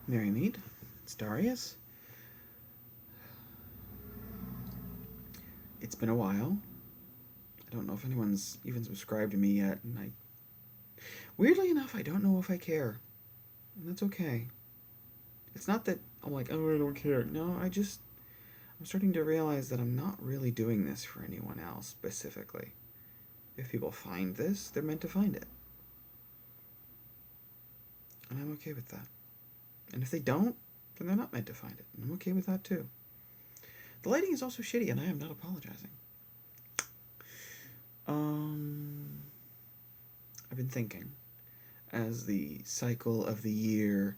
Merry Meet. It's Darius. It's been a while. I don't know if anyone's even subscribed to me yet, and weirdly enough, I don't know if I care. And that's okay. It's not that I'm like, oh, I don't care. No, I'm starting to realize that I'm not really doing this for anyone else specifically. If people find this, they're meant to find it. And I'm okay with that. And if they don't, then they're not meant to find it. And I'm okay with that too. The lighting is also shitty, and I am not apologizing. Um, I've been thinking as the cycle of the year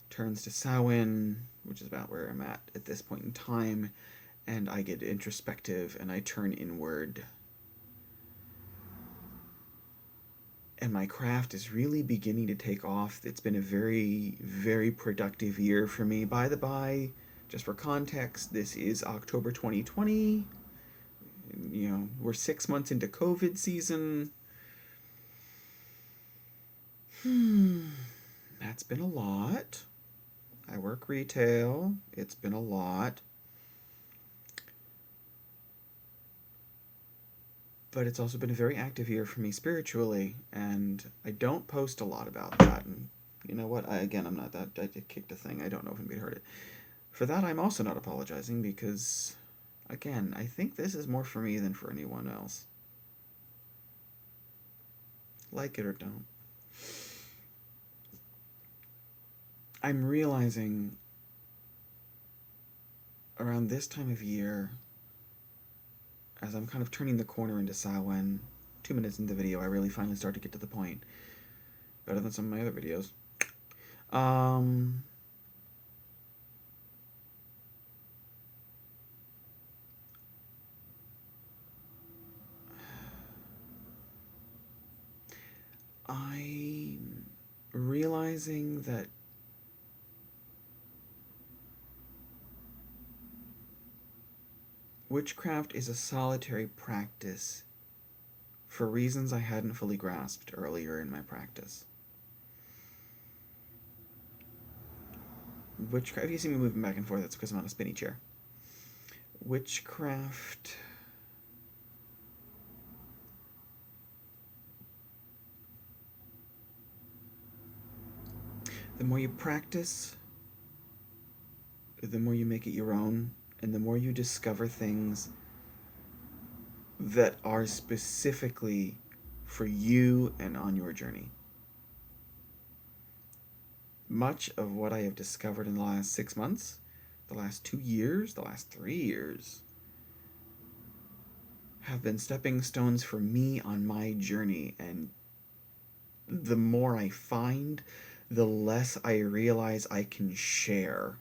turns to Samhain, which is about where I'm at this point in time, and I get introspective and I turn inward. And my craft is really beginning to take off. It's been a very, very productive year for me. By the by, just for context, this is October 2020. We're 6 months into COVID season. That's been a lot. I work retail. It's been a lot. But it's also been a very active year for me spiritually, and I don't post a lot about that. And you know what? I'm not that. I kicked a thing. I don't know if anybody heard it. For that, I'm also not apologizing because, again, I think this is more for me than for anyone else. Like it or don't. I'm realizing around this time of year, as I'm kind of turning the corner into Samhain, 2 minutes into the video, I really finally start to get to the point. Better than some of my other videos. Um, I'm realizing that witchcraft is a solitary practice for reasons I hadn't fully grasped earlier in my practice. Witchcraft, if you see me moving back and forth, that's because I'm on a spinny chair. Witchcraft. The more you practice, the more you make it your own, and the more you discover things that are specifically for you and on your journey. Much of what I have discovered in the last 6 months, the last 2 years, the last 3 years, have been stepping stones for me on my journey. And the more I find, the less I realize I can share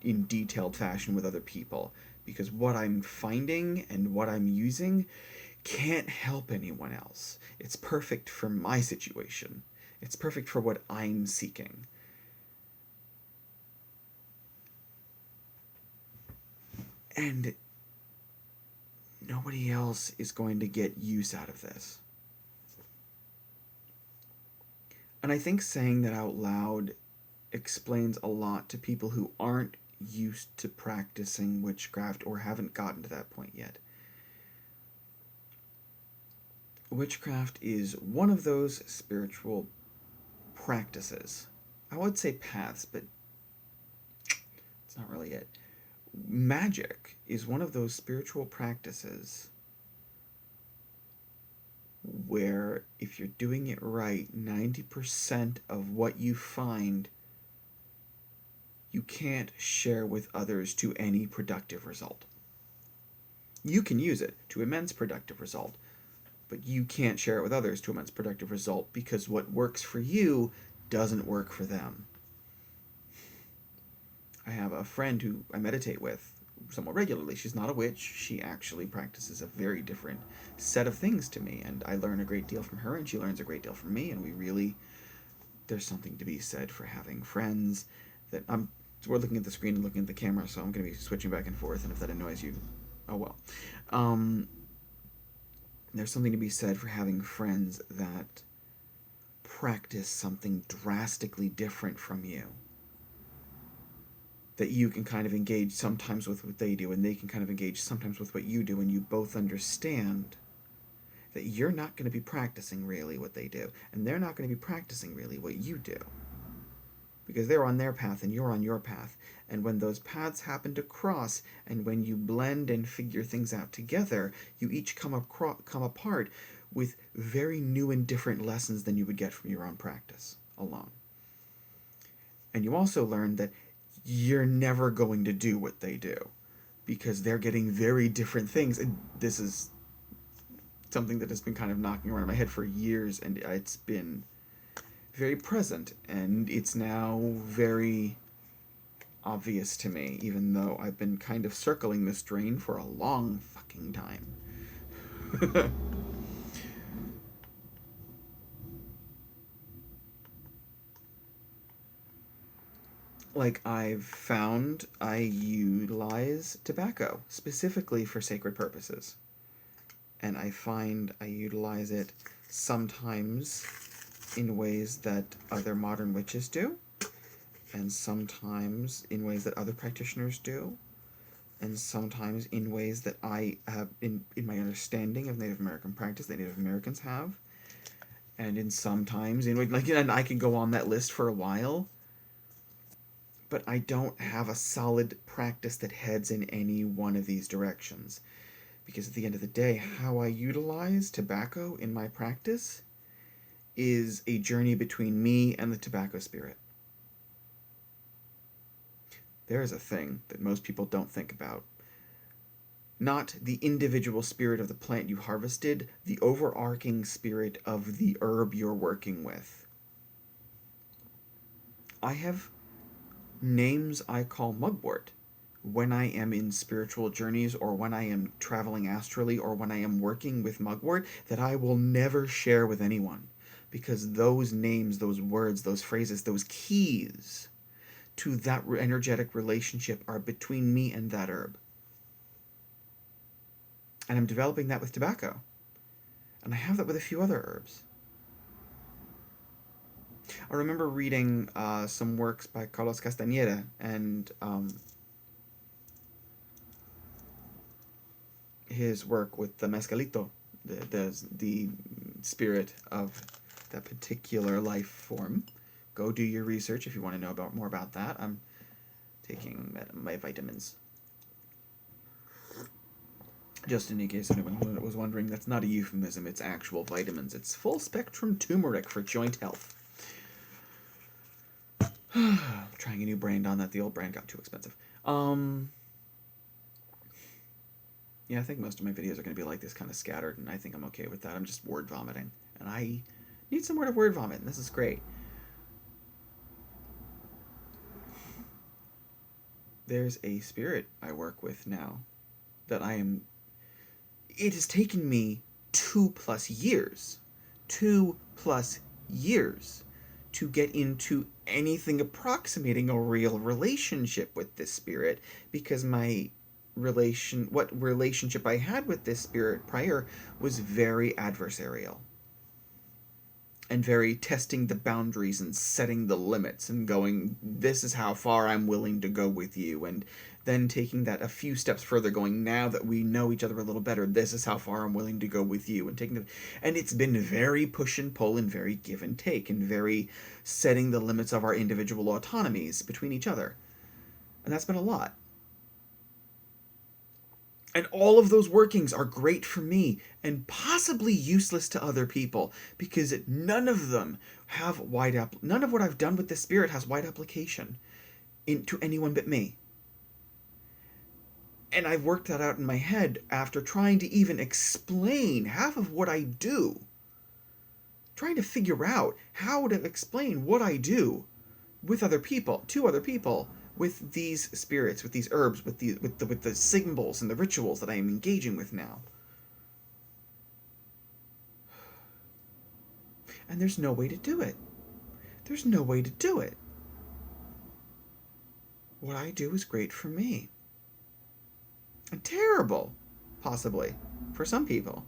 in detailed fashion with other people. Because what I'm finding and what I'm using can't help anyone else. It's perfect for my situation. It's perfect for what I'm seeking. And nobody else is going to get use out of this. And I think saying that out loud explains a lot to people who aren't used to practicing witchcraft or haven't gotten to that point yet. Witchcraft is one of those spiritual practices. I would say paths, but it's not really it. Magic is one of those spiritual practices where, if you're doing it right, 90% of what you find you can't share with others to any productive result. You can use it to immense productive result, but you can't share it with others to immense productive result because what works for you doesn't work for them. I have a friend who I meditate with somewhat regularly. She's not a witch. She actually practices a very different set of things to me, and I learn a great deal from her, and she learns a great deal from me, and there's something to be said for having friends that we're looking at the screen and looking at the camera, so I'm going to be switching back and forth, and if that annoys you, oh well. There's something to be said for having friends that practice something drastically different from you. that you can kind of engage sometimes with what they do, and they can kind of engage sometimes with what you do, and you both understand that you're not going to be practicing really what they do, and they're not going to be practicing really what you do. Because they're on their path and you're on your path. And when those paths happen to cross, and when you blend and figure things out together, you each come apart with very new and different lessons than you would get from your own practice alone. And you also learn that you're never going to do what they do, because they're getting very different things. And this is something that has been kind of knocking around my head for years, and it's been very present, and it's now very obvious to me, even though I've been kind of circling this drain for a long fucking time. Like, I've found I utilize tobacco specifically for sacred purposes. And I find I utilize it sometimes in ways that other modern witches do, and sometimes in ways that other practitioners do, and sometimes in ways that I have, in my understanding of Native American practice, that Native Americans have, and in sometimes in like, and I can go on that list for a while, but I don't have a solid practice that heads in any one of these directions. Because at the end of the day, how I utilize tobacco in my practice is a journey between me and the tobacco spirit. There is a thing that most people don't think about. Not the individual spirit of the plant you harvested, the overarching spirit of the herb you're working with. I have names I call mugwort when I am in spiritual journeys, or when I am traveling astrally, or when I am working with mugwort, that I will never share with anyone. Because those names, those words, those phrases, those keys to that energetic relationship are between me and that herb. And I'm developing that with tobacco. And I have that with a few other herbs. I remember reading some works by Carlos Castañeda, and his work with the mezcalito, the spirit of that particular life form. Go do your research if you want to know more about that. I'm taking my vitamins. Just in case anyone was wondering, that's not a euphemism. It's actual vitamins. It's full spectrum turmeric for joint health. Trying a new brand on that. The old brand got too expensive. Yeah, I think most of my videos are going to be like this, kind of scattered, and I think I'm okay with that. I'm just word vomiting, and I need somewhere to word vomit, and this is great. There's a spirit I work with now that it has taken me 2+ years to get into anything approximating a real relationship with this spirit, because what relationship I had with this spirit prior was very adversarial and very testing the boundaries and setting the limits and going, this is how far I'm willing to go with you, and then taking that a few steps further, going, now that we know each other a little better, this is how far I'm willing to go with you, and it's been very push and pull and very give and take and very setting the limits of our individual autonomies between each other, and that's been a lot. And all of those workings are great for me and possibly useless to other people, because none of them have none of what I've done with the spirit has wide application to anyone but me. And I've worked that out in my head after trying to even explain half of what I do. Trying to figure out how to explain what I do with other people, to other people, with these spirits, with these herbs, with the symbols and the rituals that I am engaging with now. And there's no way to do it. There's no way to do it. What I do is great for me. And terrible, possibly, for some people.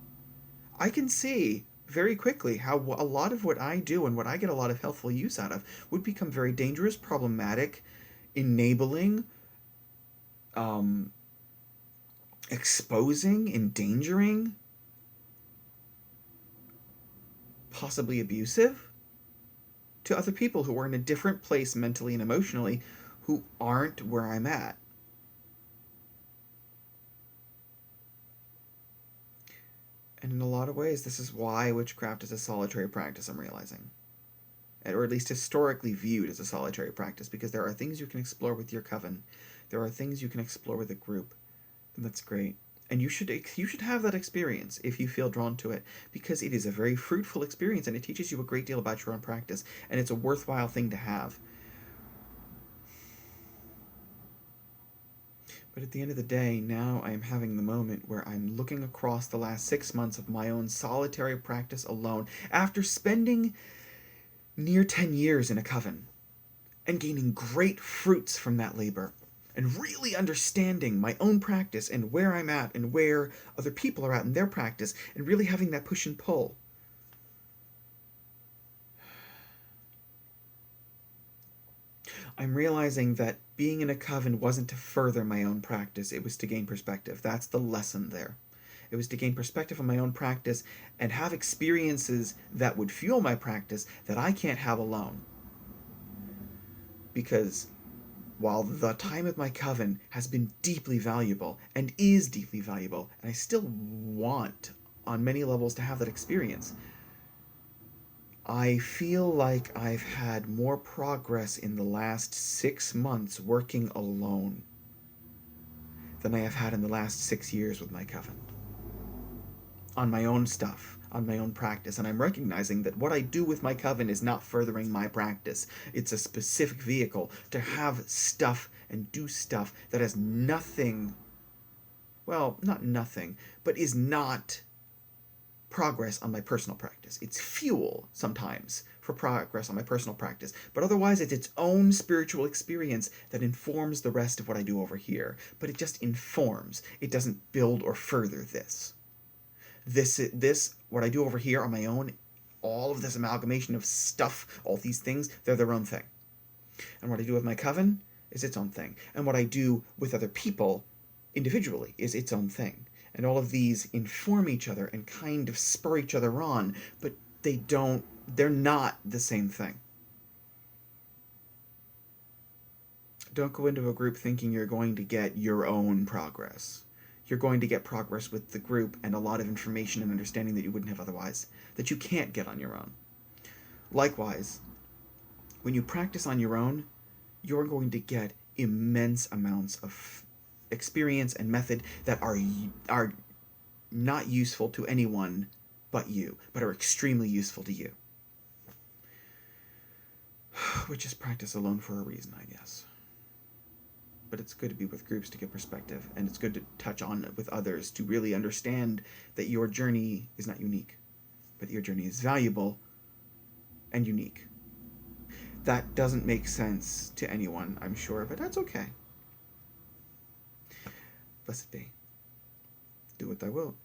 I can see very quickly how a lot of what I do and what I get a lot of healthful use out of would become very dangerous, problematic, enabling, um, exposing, endangering, possibly abusive to other people who are in a different place mentally and emotionally, who aren't where I'm at. And in a lot of ways, this is why witchcraft is a solitary practice, I'm realizing. Or at least historically viewed as a solitary practice, because there are things you can explore with your coven. There are things you can explore with a group. And that's great. And you should have that experience if you feel drawn to it, because it is a very fruitful experience and it teaches you a great deal about your own practice, and it's a worthwhile thing to have. But at the end of the day, now I am having the moment where I'm looking across the last 6 months of my own solitary practice alone, after spending near 10 years in a coven and gaining great fruits from that labor, and really understanding my own practice and where I'm at and where other people are at in their practice, and really having that push and pull. I'm realizing that being in a coven wasn't to further my own practice, it was to gain perspective. That's the lesson there. It was to gain perspective on my own practice and have experiences that would fuel my practice that I can't have alone. Because while the time of my coven has been deeply valuable and is deeply valuable, and I still want on many levels to have that experience, I feel like I've had more progress in the last 6 months working alone than I have had in the last 6 years with my coven. On my own stuff, on my own practice. And I'm recognizing that what I do with my coven is not furthering my practice. It's a specific vehicle to have stuff and do stuff that has nothing, well, not nothing, but is not progress on my personal practice. It's fuel sometimes for progress on my personal practice, but otherwise it's its own spiritual experience that informs the rest of what I do over here. But it just informs. It doesn't build or further this. This what I do over here on my own, all of this amalgamation of stuff, all these things, they're their own thing. And what I do with my coven is its own thing. And what I do with other people individually is its own thing. And all of these inform each other and kind of spur each other on, but they're not the same thing. Don't go into a group thinking you're going to get your own progress. You're going to get progress with the group and a lot of information and understanding that you wouldn't have otherwise, that you can't get on your own. Likewise, when you practice on your own, you're going to get immense amounts of experience and method that are not useful to anyone but you, but are extremely useful to you. Which is practice alone for a reason, I guess. But it's good to be with groups to get perspective, and it's good to touch on it with others to really understand that your journey is not unique, but your journey is valuable and unique. That doesn't make sense to anyone, I'm sure, but that's okay. Blessed be. Do what thou wilt.